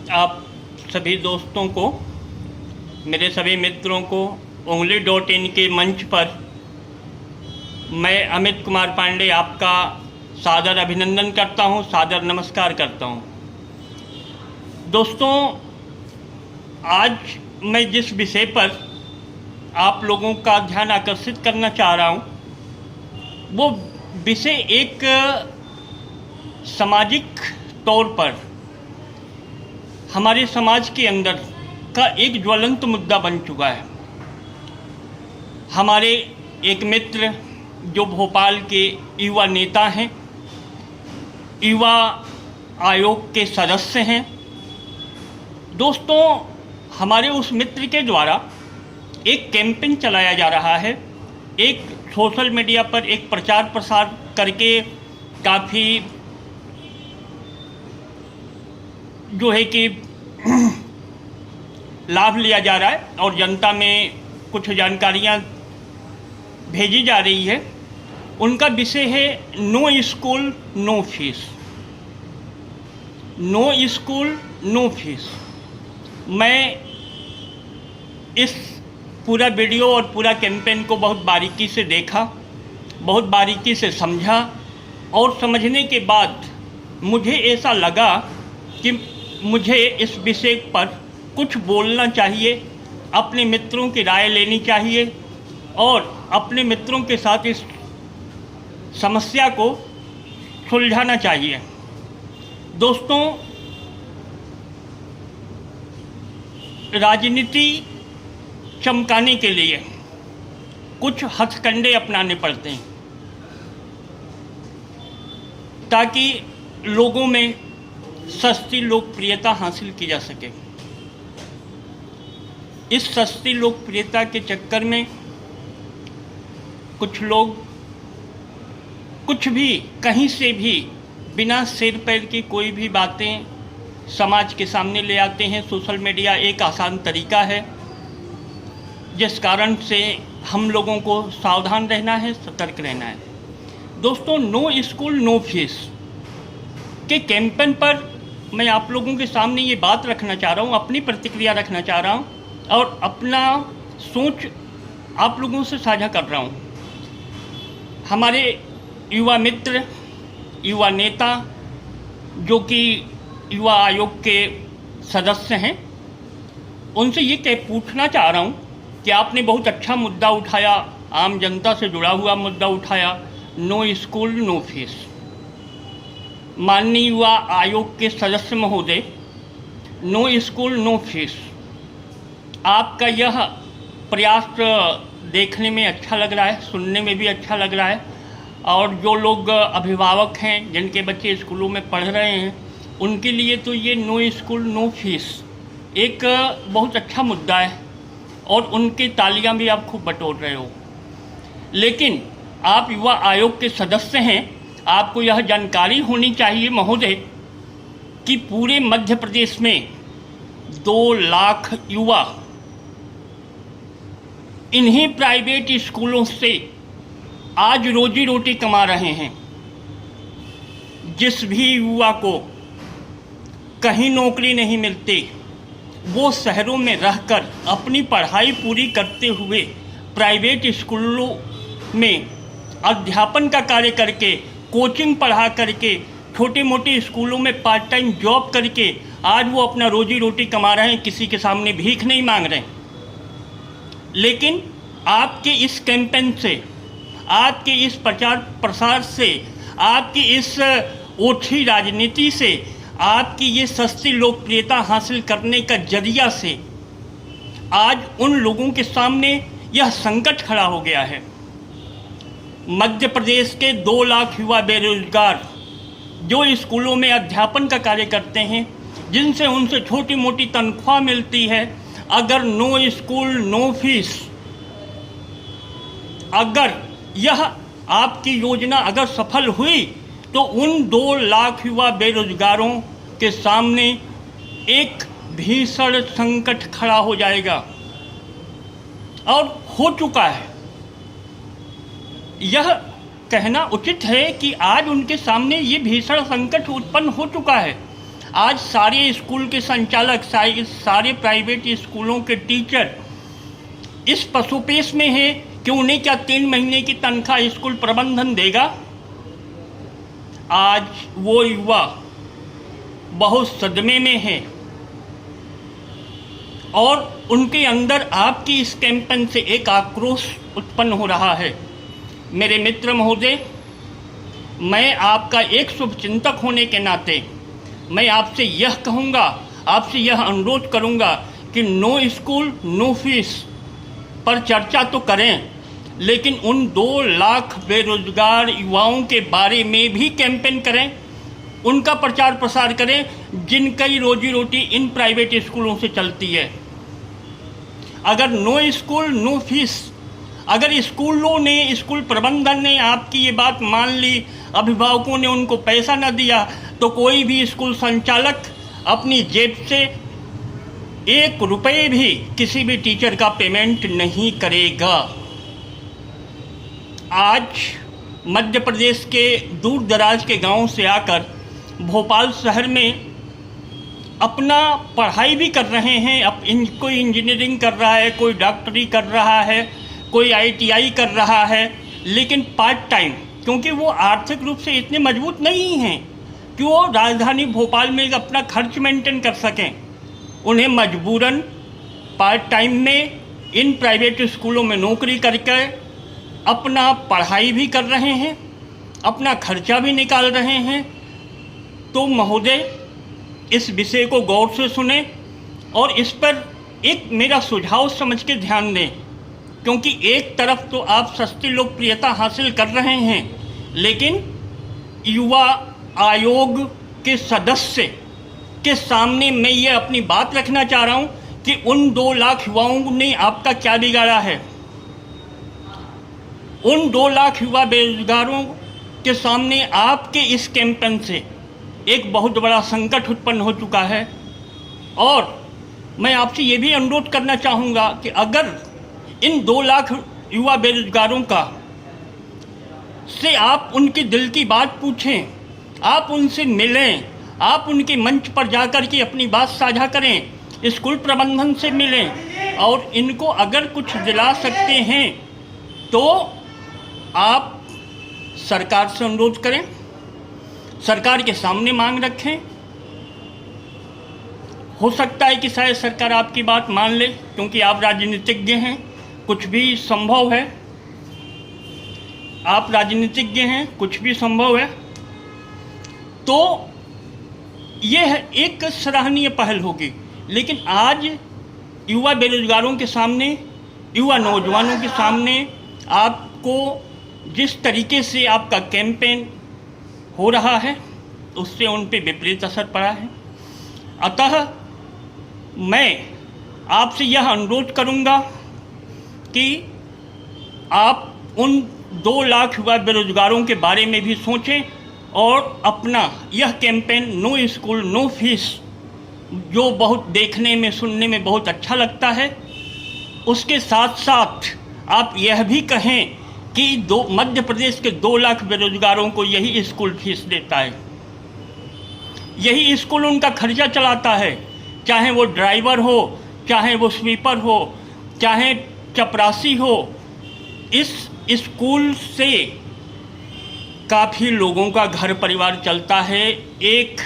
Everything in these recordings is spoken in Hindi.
आप सभी दोस्तों को, मेरे सभी मित्रों को ungli.in के मंच पर मैं अमित कुमार पांडे आपका सादर अभिनंदन करता हूं, सादर नमस्कार करता हूं। दोस्तों, आज मैं जिस विषय पर आप लोगों का ध्यान आकर्षित करना चाह रहा हूं, वो विषय एक सामाजिक तौर पर हमारे समाज के अंदर का एक ज्वलंत मुद्दा बन चुका है। हमारे एक मित्र जो भोपाल के युवा नेता हैं, युवा आयोग के सदस्य हैं। दोस्तों, हमारे उस मित्र के द्वारा एक कैंपेन चलाया जा रहा है, एक सोशल मीडिया पर एक प्रचार प्रसार करके काफ़ी जो है कि लाभ लिया जा रहा है और जनता में कुछ जानकारियां भेजी जा रही है। उनका विषय है no school no fees. No school no fees. मैं इस पूरा वीडियो और पूरा कैंपेन को बहुत बारीकी से देखा, बहुत बारीकी से समझा और समझने के बाद मुझे ऐसा लगा कि मुझे इस विषय पर कुछ बोलना चाहिए, अपने मित्रों की राय लेनी चाहिए और अपने मित्रों के साथ इस समस्या को सुलझाना चाहिए। दोस्तों, राजनीति चमकाने के लिए कुछ हथकंडे अपनाने पड़ते हैं ताकि लोगों में सस्ती लोकप्रियता हासिल की जा सके। इस सस्ती लोकप्रियता के चक्कर में कुछ लोग कुछ भी कहीं से भी बिना सिर पैर की कोई भी बातें समाज के सामने ले आते हैं। सोशल मीडिया एक आसान तरीका है जिस कारण से हम लोगों को सावधान रहना है, सतर्क रहना है। दोस्तों, नो स्कूल नो फीस के कैंपेन पर मैं आप लोगों के सामने ये बात रखना चाह रहा हूँ, अपनी प्रतिक्रिया रखना चाह रहा हूँ और अपना सोच आप लोगों से साझा कर रहा हूँ। हमारे युवा मित्र, युवा नेता जो कि युवा आयोग के सदस्य हैं, उनसे ये पूछना चाह रहा हूँ कि आपने बहुत अच्छा मुद्दा उठाया, आम जनता से जुड़ा हुआ मुद्दा उठाया, नो स्कूल नो फीस। माननीय युवा आयोग के सदस्य महोदय, नो स्कूल नो फीस, आपका यह प्रयास देखने में अच्छा लग रहा है, सुनने में भी अच्छा लग रहा है और जो लोग अभिभावक हैं जिनके बच्चे स्कूलों में पढ़ रहे हैं, उनके लिए तो ये नो स्कूल नो फीस एक बहुत अच्छा मुद्दा है और उनकी तालियां भी आप खूब बटोर रहे हो। लेकिन आप युवा आयोग के सदस्य हैं, आपको यह जानकारी होनी चाहिए महोदय कि पूरे मध्य प्रदेश में 2 लाख युवा इन्हीं प्राइवेट स्कूलों से आज रोजी रोटी कमा रहे हैं। जिस भी युवा को कहीं नौकरी नहीं मिलती, वो शहरों में रहकर अपनी पढ़ाई पूरी करते हुए प्राइवेट स्कूलों में अध्यापन का कार्य करके, कोचिंग पढ़ा करके, छोटे मोटे स्कूलों में पार्ट टाइम जॉब करके आज वो अपना रोजी रोटी कमा रहे हैं, किसी के सामने भीख नहीं मांग रहे हैं। लेकिन आपके इस कैंपेन से, आपके इस प्रचार प्रसार से, आपकी इस ओछी राजनीति से, आपकी ये सस्ती लोकप्रियता हासिल करने का जरिया से आज उन लोगों के सामने यह संकट खड़ा हो गया है। मध्य प्रदेश के 2 लाख युवा बेरोजगार जो स्कूलों में अध्यापन का कार्य करते हैं, जिनसे उनसे छोटी मोटी तनख्वाह मिलती है, अगर नो स्कूल नो फीस, अगर यह आपकी योजना अगर सफल हुई तो उन 2 लाख युवा बेरोजगारों के सामने एक भीषण संकट खड़ा हो जाएगा और हो चुका है। यह कहना उचित है कि आज उनके सामने ये भीषण संकट उत्पन्न हो चुका है। आज सारे स्कूल के संचालक, सारे प्राइवेट स्कूलों के टीचर इस पसोपेश में हैं कि उन्हें क्या 3 महीने की तनख्वाह स्कूल प्रबंधन देगा। आज वो युवा बहुत सदमे में है और उनके अंदर आपकी इस कैंपेन से एक आक्रोश उत्पन्न हो रहा है। मेरे मित्र महोदय, मैं आपका एक शुभचिंतक होने के नाते मैं आपसे यह कहूँगा, आपसे यह अनुरोध करूँगा कि नो स्कूल नो फीस पर चर्चा तो करें, लेकिन उन 2 लाख बेरोजगार युवाओं के बारे में भी कैंपेन करें, उनका प्रचार प्रसार करें जिनकी रोजी रोटी इन प्राइवेट स्कूलों से चलती है। अगर नो स्कूल नो फीस, अगर स्कूलों ने, स्कूल प्रबंधन ने आपकी ये बात मान ली, अभिभावकों ने उनको पैसा न दिया, तो कोई भी स्कूल संचालक अपनी जेब से 1 रुपये भी किसी भी टीचर का पेमेंट नहीं करेगा। आज मध्य प्रदेश के दूर दराज के गांव से आकर भोपाल शहर में अपना पढ़ाई भी कर रहे हैं। अब कोई इंजीनियरिंग कर रहा है, कोई डॉक्टरी कर रहा है, कोई ITI कर रहा है, लेकिन पार्ट टाइम, क्योंकि वो आर्थिक रूप से इतने मजबूत नहीं हैं कि वो राजधानी भोपाल में अपना खर्च मेंटेन कर सकें। उन्हें मजबूरन पार्ट टाइम में इन प्राइवेट स्कूलों में नौकरी करके अपना पढ़ाई भी कर रहे हैं, अपना खर्चा भी निकाल रहे हैं। तो महोदय, इस विषय को गौर से सुने और इस पर एक मेरा सुझाव समझ के ध्यान दें, क्योंकि एक तरफ तो आप सस्ती लोकप्रियता हासिल कर रहे हैं, लेकिन युवा आयोग के सदस्य के सामने मैं ये अपनी बात रखना चाह रहा हूँ कि उन 2 लाख युवाओं ने आपका क्या बिगाड़ा है। उन 2 लाख युवा बेरोजगारों के सामने आपके इस कैंपेन से एक बहुत बड़ा संकट उत्पन्न हो चुका है। और मैं आपसे ये भी अनुरोध करना चाहूँगा कि अगर इन 2 लाख युवा बेरोजगारों का से आप उनके दिल की बात पूछें, आप उनसे मिलें, आप उनके मंच पर जाकर के अपनी बात साझा करें, स्कूल प्रबंधन से मिलें और इनको अगर कुछ दिला सकते हैं तो आप सरकार से अनुरोध करें, सरकार के सामने मांग रखें। हो सकता है कि शायद सरकार आपकी बात मान ले, क्योंकि आप राजनीतिज्ञ हैं, कुछ भी संभव है। आप राजनीतिज्ञ हैं, कुछ भी संभव है। तो यह एक सराहनीय पहल होगी। लेकिन आज युवा बेरोजगारों के सामने, युवा नौजवानों के सामने आपको जिस तरीके से आपका कैंपेन हो रहा है, उससे उन पे विपरीत असर पड़ा है। अतः मैं आपसे यह अनुरोध करूंगा कि आप उन 2 लाख युवा बेरोजगारों के बारे में भी सोचें और अपना यह campaign no school no fees, जो बहुत देखने में, सुनने में बहुत अच्छा लगता है, उसके साथ साथ आप यह भी कहें कि मध्य प्रदेश के 2 लाख बेरोजगारों को यही स्कूल फीस देता है, यही स्कूल उनका खर्चा चलाता है, चाहे वो ड्राइवर हो, चाहे वो स्वीपर हो, चाहे चपरासी हो। इस स्कूल से काफ़ी लोगों का घर परिवार चलता है, एक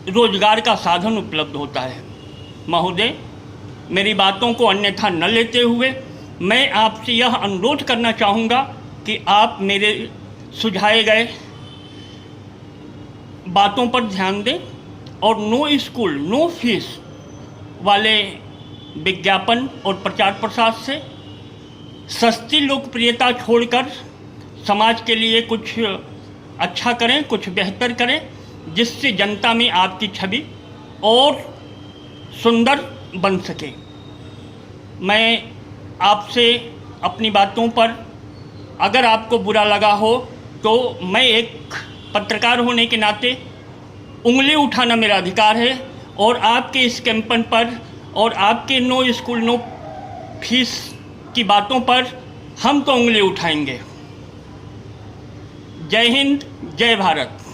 रोजगार का साधन उपलब्ध होता है। महोदय, मेरी बातों को अन्यथा न लेते हुए मैं आपसे यह अनुरोध करना चाहूँगा कि आप मेरे सुझाए गए बातों पर ध्यान दें और नो स्कूल नो फीस वाले विज्ञापन और प्रचार प्रसार से सस्ती लोकप्रियता छोड़कर समाज के लिए कुछ अच्छा करें, कुछ बेहतर करें, जिससे जनता में आपकी छवि और सुंदर बन सके। मैं आपसे अपनी बातों पर अगर आपको बुरा लगा हो तो मैं एक पत्रकार होने के नाते उंगली उठाना मेरा अधिकार है और आपके इस कैंपेन पर और आपके नो स्कूल नो फीस की बातों पर हम तो उंगली उठाएंगे। जय हिंद, जय भारत।